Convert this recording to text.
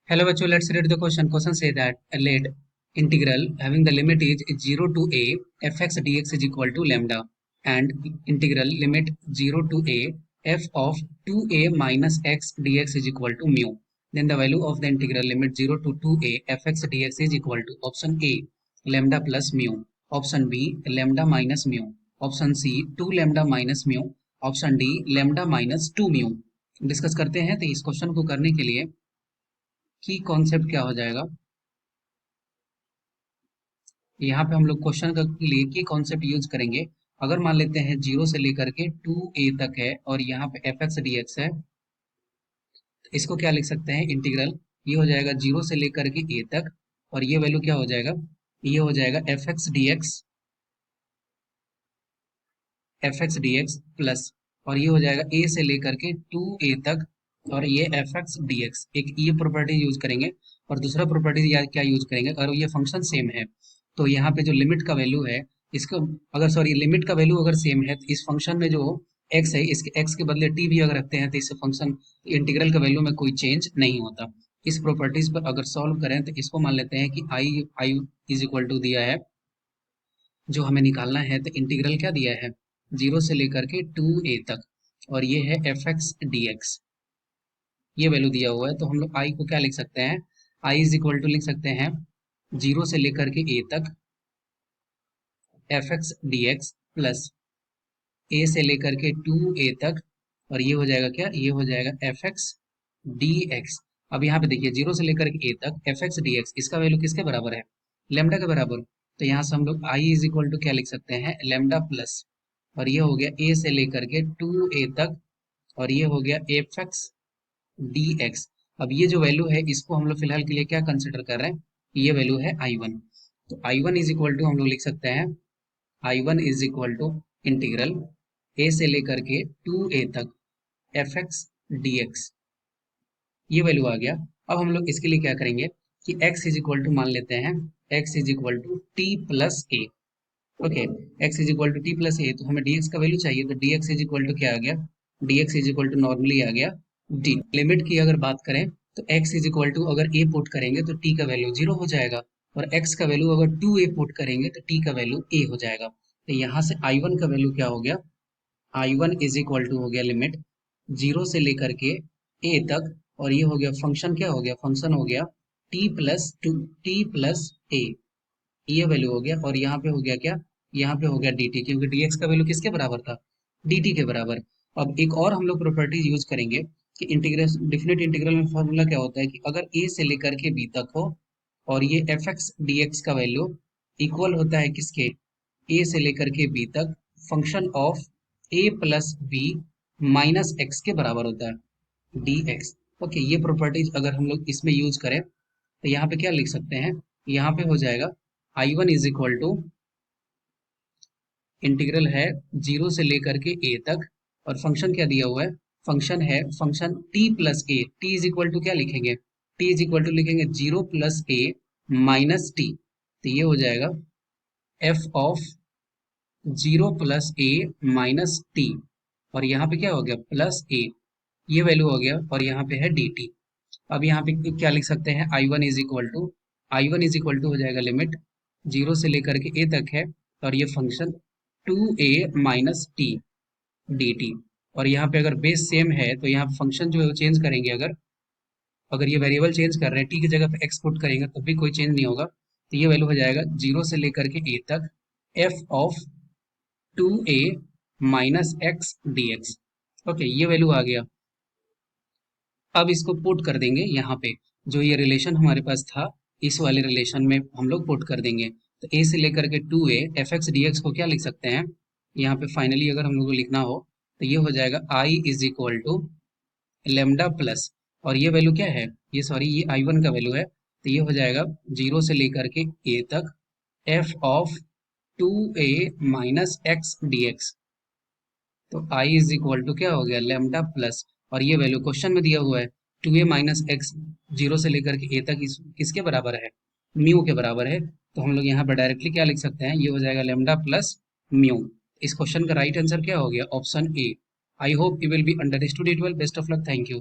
Hello bachcho, let's read the question. Question say that let integral having the limit is 0 to a fx dx is equal to lambda and integral limit 0 to a f of 2a minus x dx is equal to mu. Then the value of the integral limit 0 to 2a fx dx is equal to option A lambda plus mu, option B lambda minus mu, option C 2 lambda minus mu, option D lambda minus 2 mu. Discuss करते हैं। तो इस question को करने के लिए की concept क्या हो जाएगा, यहाँ पे हम लोग क्वेश्चन के लिए की कॉन्सेप्ट यूज करेंगे। अगर मान लेते हैं 0 से लेकर के 2a तक है और यहाँ पे एफ एक्स डी एक्स है, तो इसको क्या लिख सकते हैं, इंटीग्रल ये हो जाएगा 0 से लेकर के a तक और ये वैल्यू क्या हो जाएगा, ये हो जाएगा F x d x plus और ये हो जाएगा a से लेकर के 2a तक और ये एफ एक्स डी एक्स। एक ये प्रॉपर्टी यूज करेंगे और दूसरा प्रॉपर्टी क्या यूज करेंगे, अगर ये फंक्शन सेम है तो यहाँ पे जो लिमिट का वैल्यू है इसको, अगर सॉरी लिमिट का वैल्यू अगर सेम है तो इस फंक्शन में जो x है इसके x के बदले t भी अगर रखते हैं तो इस फंक्शन इंटीग्रल का वैल्यू में कोई चेंज नहीं होता। इस प्रॉपर्टीज पर अगर सॉल्व करें तो इसको मान लेते हैं कि आई इज इक्वल टू दिया है, जो हमें निकालना है तो इंटीग्रल क्या दिया है 0 से लेकर के 2a तक और ये है एफ एक्स डी एक्स, ये वैल्यू दिया हुआ है। तो हम लोग आई को क्या लिख सकते हैं, आई इज इक्वल टू लिख सकते हैं 0 से लेकर के a तक f x d x plus a से लेकर के 2a तक और ये हो जाएगा क्या, ये हो जाएगा एफ एक्स डी एक्स। अब यहाँ पे देखिए 0 से लेकर के a तक एफ एक्स डी एक्स, इसका वैल्यू किसके बराबर है, लेमडा के बराबर। तो यहाँ से हम लोग i इज इक्वल टू क्या लिख सकते हैं, लेमडा प्लस और ये हो गया a से लेकर के 2a तक और ये हो गया एफ एक्स डी एक्स। अब ये जो वैल्यू है इसको हम लोग फिलहाल के लिए क्या कंसिडर कर रहे हैं, ये वैल्यू है I1। तो I1 इज इक्वल टू हम लोग लिख सकते हैं I1 is equal to integral a से लेकर के 2a तक एफ एक्स डी एक्स, ये वैल्यू आ गया। अब हम लोग इसके लिए क्या करेंगे कि x इज इक्वल टू मान लेते हैं x is equal to T plus A. Okay, x is equal to T plus A, तो हमें dx का वैल्यू चाहिए, तो dx इज इक्वल टू क्या आ गया, dx is equal to normally आ गया d। लिमिट की अगर बात करें तो x इज इक्वल टू अगर a पुट करेंगे तो t का वैल्यू 0 हो जाएगा और x का वैल्यू अगर 2a पुट करेंगे तो t का वैल्यू a हो जाएगा। तो यहाँ से I1 का वैल्यू क्या हो गया, I1 इज इक्वल टू हो गया लिमिट 0 से लेकर के a तक और ये हो गया फंक्शन क्या हो गया, फंक्शन हो गया t प्लस a, ये वैल्यू हो गया और यहाँ पे हो गया क्या, यहाँ पे हो गया dt, क्योंकि dx का वैल्यू किसके बराबर था, dt के बराबर। अब एक और हम लोग प्रॉपर्टीज यूज करेंगे कि इंटीग्रेशन डिफिनिट इंटीग्रल में फॉर्मूला क्या होता है कि अगर a से लेकर के b तक हो और ये एफ एक्स डी एक्स का वैल्यू इक्वल होता है किसके, a से लेकर के b तक function of a plus b minus x के बराबर होता है dx। ओके, ये प्रॉपर्टीज अगर हम लोग इसमें यूज करें तो यहाँ पे क्या लिख सकते हैं, यहाँ पे हो जाएगा I1 is equal to integral है 0 से लेकर के a तक और फंक्शन क्या दिया हुआ है, फंक्शन है function t plus a, t is equal to क्या लिखेंगे, t इज इक्वल टू लिखेंगे 0 प्लस ए माइनस टी, तो ये हो जाएगा f of 0 plus A minus T और यहाँ पे क्या हो गया प्लस a, ये वैल्यू हो गया और यहाँ पे है dt। अब यहाँ पे क्या लिख सकते हैं, I1 is equal to, I1 is equal to हो जाएगा लिमिट 0 से लेकर के a तक है और ये function 2a minus T dt और यहाँ पे अगर बेस सेम है तो यहाँ फंक्शन जो है वो चेंज करेंगे, अगर अगर ये वेरिएबल चेंज कर रहे हैं t की जगह पे x पुट करेंगे तब भी कोई चेंज नहीं होगा। तो ये वैल्यू हो जाएगा 0 से लेकर के a तक f of 2a minus x d x. Okay, ये वैल्यू आ गया। अब इसको पुट कर देंगे यहाँ पे, जो ये रिलेशन हमारे पास था इस वाले रिलेशन में हम लोग पुट कर देंगे। तो a से लेकर के 2a F x d x को क्या लिख सकते हैं, यहाँ पे फाइनली अगर हम लोग को लिखना हो तो ये हो जाएगा i is equal to lambda plus और ये वैल्यू क्या है, ये सॉरी ये I1 का वैल्यू है, तो ये हो जाएगा 0 से लेकर के a तक f of 2a minus x d x. तो i इज इक्वल टू क्या हो गया, लेमडा प्लस और ये वैल्यू क्वेश्चन में दिया हुआ है 2a माइनस एक्स 0 से लेकर के a तक किसके बराबर है, म्यू के बराबर है। तो हम लोग यहाँ पर डायरेक्टली क्या लिख सकते हैं, ये हो जाएगा लेमडा प्लस म्यू। इस क्वेश्चन का राइट आंसर क्या हो गया, option A. I hope you will be understood it well, best of luck, thank you.